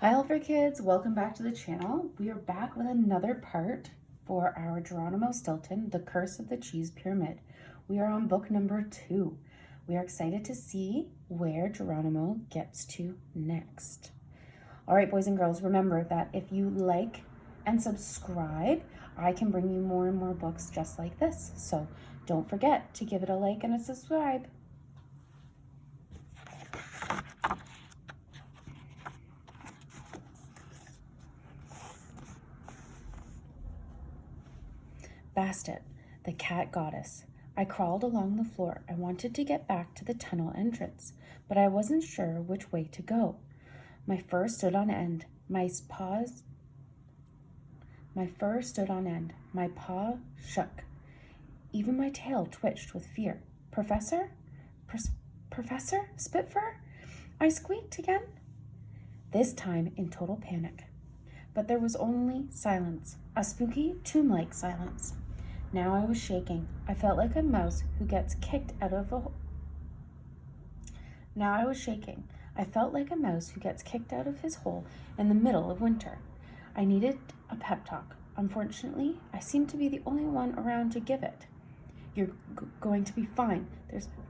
Hi Helper Kids, welcome back to the channel. We are back with another part for our Geronimo Stilton, The Curse of the Cheese Pyramid. We are on book number 2. We are excited to see where Geronimo gets to next. All right, boys and girls, remember that if you like and subscribe, I can bring you more and more books just like this. So don't forget to give it a like and a subscribe. Bastet, the cat goddess. I crawled along the floor. I wanted to get back to the tunnel entrance, but I wasn't sure which way to go. My fur stood on end. My paw shook. Even my tail twitched with fear. Professor? Professor? Spitfur? I squeaked again, this time in total panic. But there was only silence, a spooky, tomb-like silence. Now I was shaking. I felt like a mouse who gets kicked out of a Now I was shaking. I felt like a mouse who gets kicked out of his hole in the middle of winter. I needed a pep talk. Unfortunately, I seemed to be the only one around to give it. You're going to be fine.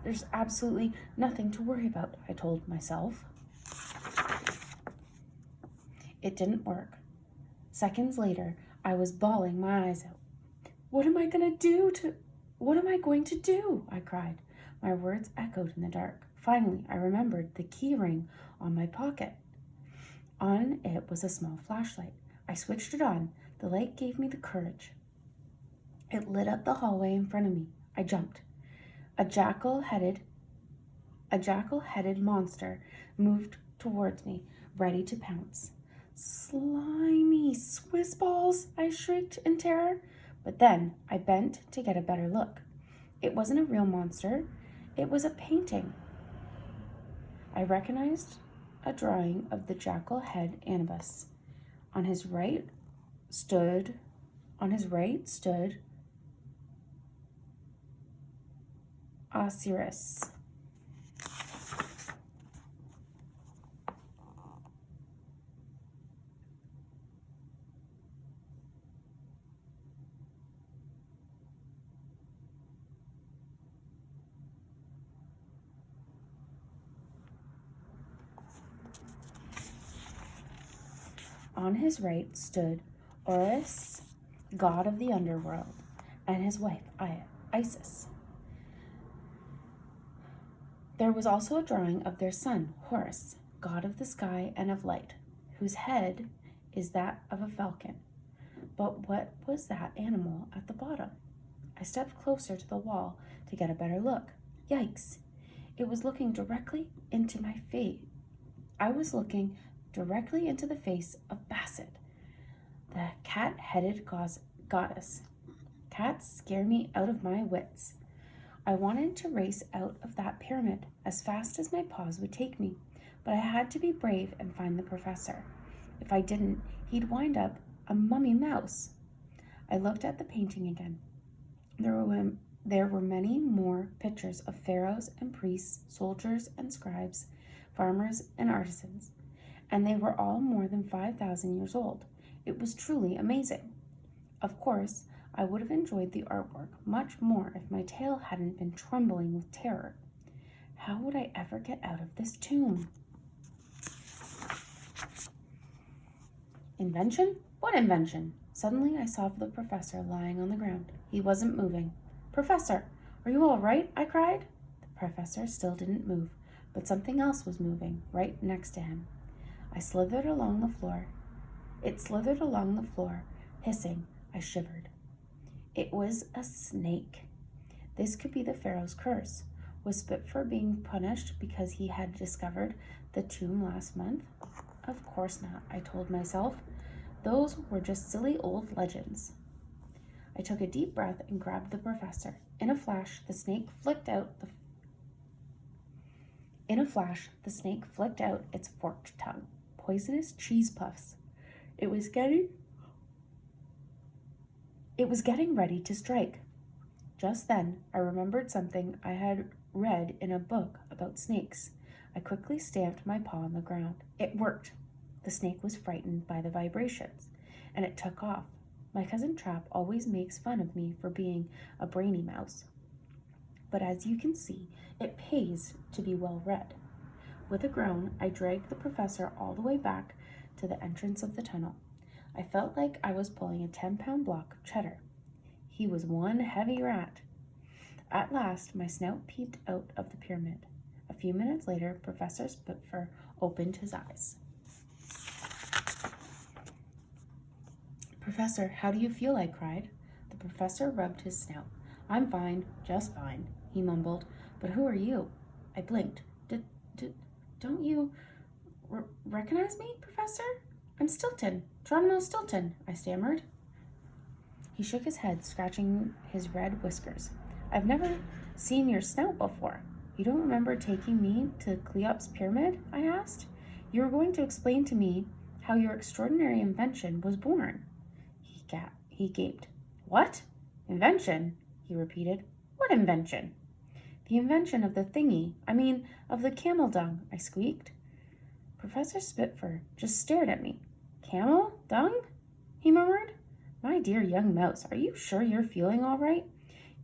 There's absolutely nothing to worry about, I told myself. It didn't work. Seconds later, I was bawling my eyes out. What am I going to do? I cried. My words echoed in the dark. Finally, I remembered the key ring on my pocket. On it was a small flashlight. I switched it on. The light gave me the courage. It lit up the hallway in front of me. I jumped. A jackal-headed monster moved towards me, ready to pounce. Slimy Swiss balls, I shrieked in terror. But then I bent to get a better look. It wasn't a real monster. It was a painting. I recognized a drawing of the jackal head Anubis. On his right stood Osiris. On his right stood Horus, god of the underworld, and his wife, Isis. There was also a drawing of their son, Horus, god of the sky and of light, whose head is that of a falcon. But what was that animal at the bottom? I stepped closer to the wall to get a better look. Yikes! It was looking directly into my face. I was looking directly into the face of Bastet, the cat-headed goddess. Cats scare me out of my wits. I wanted to race out of that pyramid as fast as my paws would take me, but I had to be brave and find the professor. If I didn't, he'd wind up a mummy mouse. I looked at the painting again. There were many more pictures of pharaohs and priests, soldiers and scribes, farmers and artisans, and they were all more than 5,000 years old. It was truly amazing. Of course, I would have enjoyed the artwork much more if my tail hadn't been trembling with terror. How would I ever get out of this tomb? Invention? What invention? Suddenly I saw the professor lying on the ground. He wasn't moving. Professor, are you all right? I cried. The professor still didn't move, but something else was moving right next to him. It slithered along the floor, hissing. I shivered. It was a snake. This could be the pharaoh's curse. Was Spitfur being punished because he had discovered the tomb last month? Of course not, I told myself. Those were just silly old legends. I took a deep breath and grabbed the professor. In a flash, the snake flicked out its forked tongue. Poisonous cheese puffs. It was getting ready to strike. Just then, I remembered something I had read in a book about snakes. I quickly stamped my paw on the ground. It worked. The snake was frightened by the vibrations, and it took off. My cousin Trap always makes fun of me for being a brainy mouse. But as you can see, it pays to be well read. With a groan, I dragged the professor all the way back to the entrance of the tunnel. I felt like I was pulling a 10-pound block of cheddar. He was one heavy rat. At last, my snout peeped out of the pyramid. A few minutes later, Professor Spitfire opened his eyes. "Professor, how do you feel?" I cried. The professor rubbed his snout. "I'm fine, just fine," he mumbled. "But who are you?" I blinked. Don't you recognize me, Professor? "I'm Stilton, Geronimo Stilton," I stammered. He shook his head, scratching his red whiskers. "I've never seen your snout before. You don't remember taking me to Cheops' pyramid?" I asked. "You were going to explain to me how your extraordinary invention was born." He gaped. "What? Invention?" he repeated. "What invention?" "The invention of the thingy. Of the camel dung," I squeaked. Professor Spitfire just stared at me. "Camel dung?" he murmured. "My dear young mouse, are you sure you're feeling all right?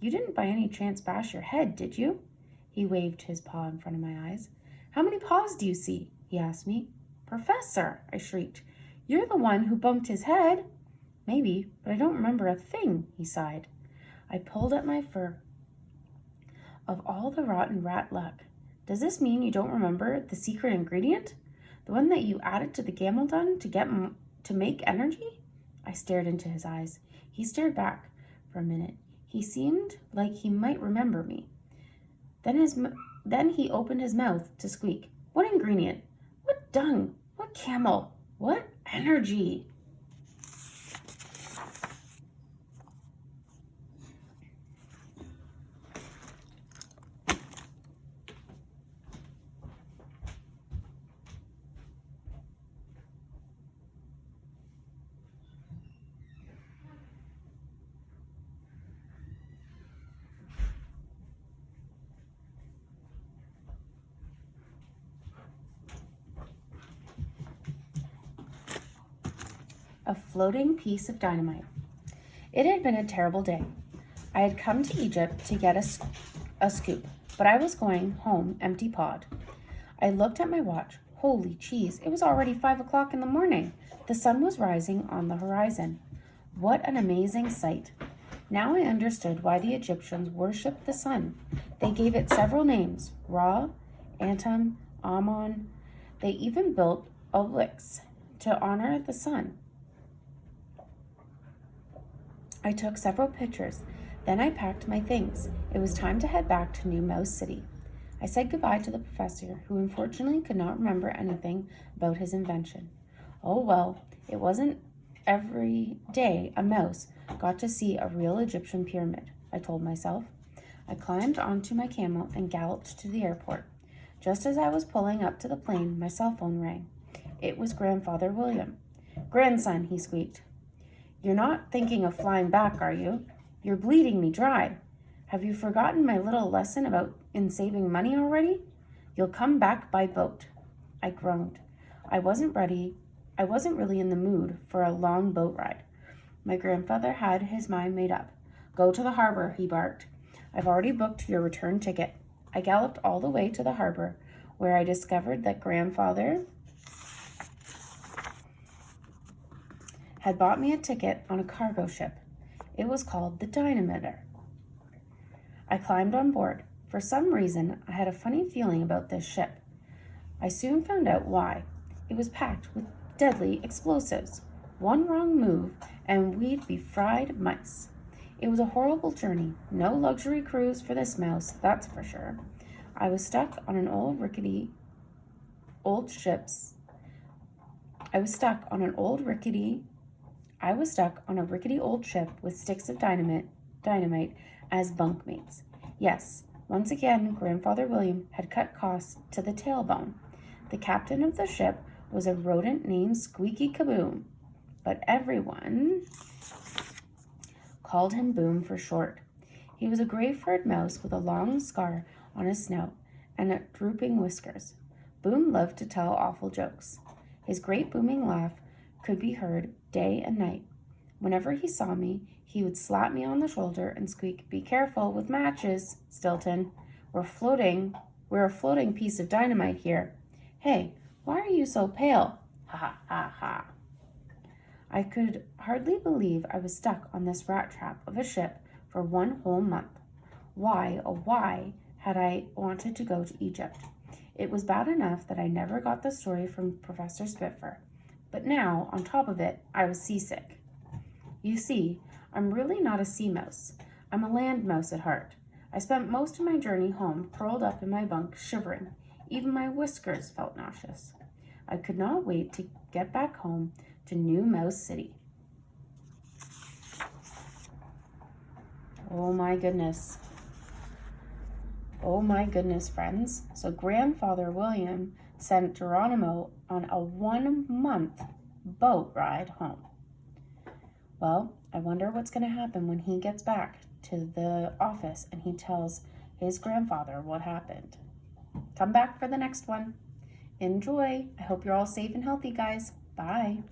You didn't by any chance bash your head, did you?" He waved his paw in front of my eyes. "How many paws do you see?" he asked me. "Professor," I shrieked, "you're the one who bumped his head." "Maybe, but I don't remember a thing," he sighed. I pulled at my fur. "Of all the rotten rat luck, does this mean you don't remember the secret ingredient? The one that you added to the camel dung to make energy?" I stared into his eyes. He stared back. For a minute, he seemed like he might remember me. Then he opened his mouth to squeak. "What ingredient? What dung? What camel? What energy?" A floating piece of dynamite. It had been a terrible day. I had come to Egypt to get a scoop, but I was going home empty-pawed. I looked at my watch. Holy cheese, it was already 5 o'clock in the morning. The sun was rising on the horizon. What an amazing sight. Now I understood why the Egyptians worshipped the sun. They gave it several names: Ra, Antum, Ammon. They even built obelisks to honor the sun. I took several pictures. Then I packed my things. It was time to head back to New Mouse City. I said goodbye to the professor, who unfortunately could not remember anything about his invention. Oh well, it wasn't every day a mouse got to see a real Egyptian pyramid, I told myself. I climbed onto my camel and galloped to the airport. Just as I was pulling up to the plane, my cell phone rang. It was Grandfather William. "Grandson," he squeaked. "You're not thinking of flying back, are you? You're bleeding me dry. Have you forgotten my little lesson in saving money already? You'll come back by boat." I groaned. I wasn't really in the mood for a long boat ride. My grandfather had his mind made up. "Go to the harbor," he barked. "I've already booked your return ticket." I galloped all the way to the harbor, where I discovered that Grandfather had bought me a ticket on a cargo ship. It was called the Dynamiter. I climbed on board. For some reason, I had a funny feeling about this ship. I soon found out why. It was packed with deadly explosives. One wrong move, and we'd be fried mice. It was a horrible journey. No luxury cruise for this mouse, that's for sure. I was stuck on a rickety old ship with sticks of dynamite as bunkmates. Yes, once again, Grandfather William had cut costs to the tailbone. The captain of the ship was a rodent named Squeaky Kaboom, but everyone called him Boom for short. He was a gray-furred mouse with a long scar on his snout and drooping whiskers. Boom loved to tell awful jokes. His great booming laugh could be heard day and night. Whenever he saw me, he would slap me on the shoulder and squeak, "Be careful with matches, Stilton. We're a floating piece of dynamite here. Hey, why are you so pale? Ha ha ha ha." I could hardly believe I was stuck on this rat trap of a ship for 1 whole month. Why, oh why, had I wanted to go to Egypt? It was bad enough that I never got the story from Professor Spitfire, but now, on top of it, I was seasick. You see, I'm really not a sea mouse. I'm a land mouse at heart. I spent most of my journey home curled up in my bunk, shivering. Even my whiskers felt nauseous. I could not wait to get back home to New Mouse City. Oh my goodness. Oh my goodness, friends. So Grandfather William sent Geronimo on a 1-month boat ride home. Well, I wonder what's going to happen when he gets back to the office and he tells his grandfather what happened. Come back for the next one. Enjoy. I hope you're all safe and healthy, guys. Bye.